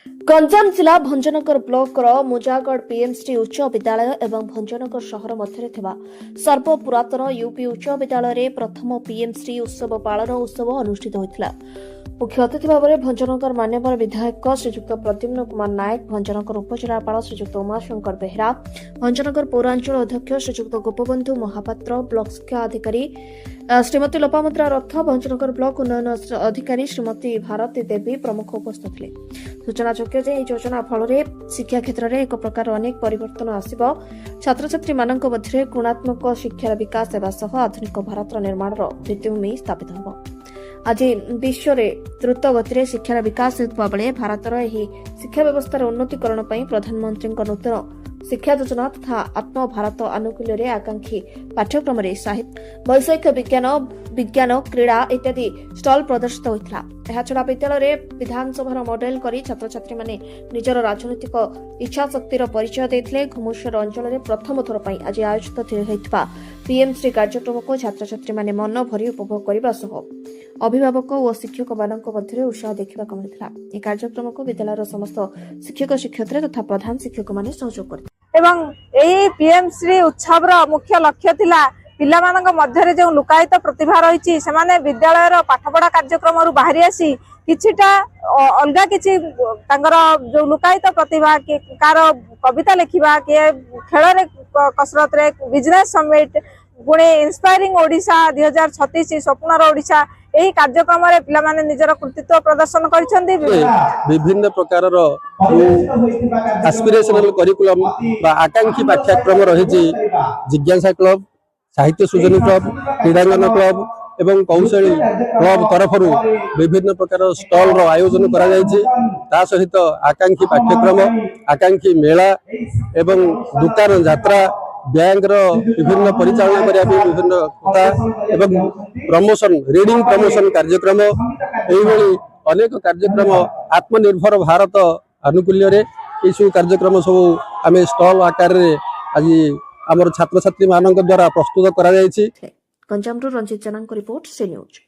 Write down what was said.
गंजाम जिला Bhanjanagar block मुजागढ़ PMC उच्च विद्यालय एवं भंजनगर शहर मध्य सर्वपुरातन यूपी उच्च विद्यालय प्रथम पीएमसी उत्सव पालन उत्सव अनुष्ठित होता। मुख्य अतिथि भाव में भंजनगर मान्यवर विधायक श्रीजुक्त प्रद्युम्न कुमार नायक, भंजनगर उपजिलापाल श्रीजुक्त उमाशंकर बेहरा, भंजनगर पौरांचल अध्यक्ष श्रीजुक्त गोपबंधु महापात्र, ब्लॉक शिक्षा अधिकारी श्रीमती लोपामुद्रा रथ, भंजनगर ब्लॉक उन्नयन अधिकारी श्रीमती भारती देवी प्रमुख उपस्थित थे। सूचनायोग्य जे योजना फल शिक्षा क्षेत्र में एक प्रकार अनेक परिवर्तन आसिब, छात्र छात्री मानक मध्य गुणात्मक शिक्षार विकास हेबा सह आधुनिक भारत निर्माणर भित्तिभूमि स्थापित होब। आज विश्व में द्रुत गति शिक्षार विकास होता बेले भारतर यह शिक्षा व्यवस्थार उन्नतीकरण प्रधानमंत्री नूतन शिक्षा योजना तथा आत्म भारत आनुकूल्य आकांक्षी पाठ्यक्रम साहित्य वैषयिक विज्ञान क्रीड़ा इत्यादि स्टल प्रदर्शित होता। छड़ा विद्यालय विधानसभा मॉडल कर छात्र छात्री माने निजर राजनैतिक इच्छा शक्तिर परिचय देते। घुमुश्वर अंचल में प्रथम थर पर आज आयोजित होता पीएमसी कार्यक्रम को छात्र छात्री माने मन भरी उपभोग करने सह अभिभावक और शिक्षक मानक मध्य उत्साह देखा मिलता। यह कार्यक्रम को विद्यालय समस्त शिक्षक शिक्षयित्री तथा प्रधान शिक्षक माने सहयोग करते। एवं यही पीएमसी उत्सव मुख्य लक्ष्य थिला पिलामानक मध्य जो लुकायित प्रतिभा रही से विद्यालय पाठपढ़ा कार्यक्रम बाहरी आसी किछिटा अलगा किछि जो लुकायित प्रतिभा कार कविता लिखा किए खेल कसरत रे business summit Pune inspiring Odisha 2036 स्वप्नर ओडिशा यही कार्यक्रम रे पिला माने निजर कृतित्व प्रदर्शन करिसेंती। विभिन्न प्रकार एस्पिरेशनल करिकुलम बा आकांक्षी पाठ्यक्रम रही जिज्ञासा क्लब, साहित्य सृजनी क्लब, क्रीडांगन क्लब एवं कौशली क्लब तरफ विभिन्न प्रकार स्टल रो आयोजन करा जायछि। ता सहित आकांक्षी पाठ्यक्रम, आकांक्षी मेला एवं दुकान यात्रा, बैंक रो विभिन्न परिचालन करिया विभिन्न कथा एवं प्रमोशन रीडिंग प्रमोशन कार्यक्रम एही अनेक कार्यक्रम आत्मनिर्भर भारत आनुकूल्य रे सब कार्यक्रम सब आम स्टल आकार रे आज आमर छात्र छात्री मानक द्वारा प्रस्तुत करा जायछि। Ganjam Ranjit जनांक report C news.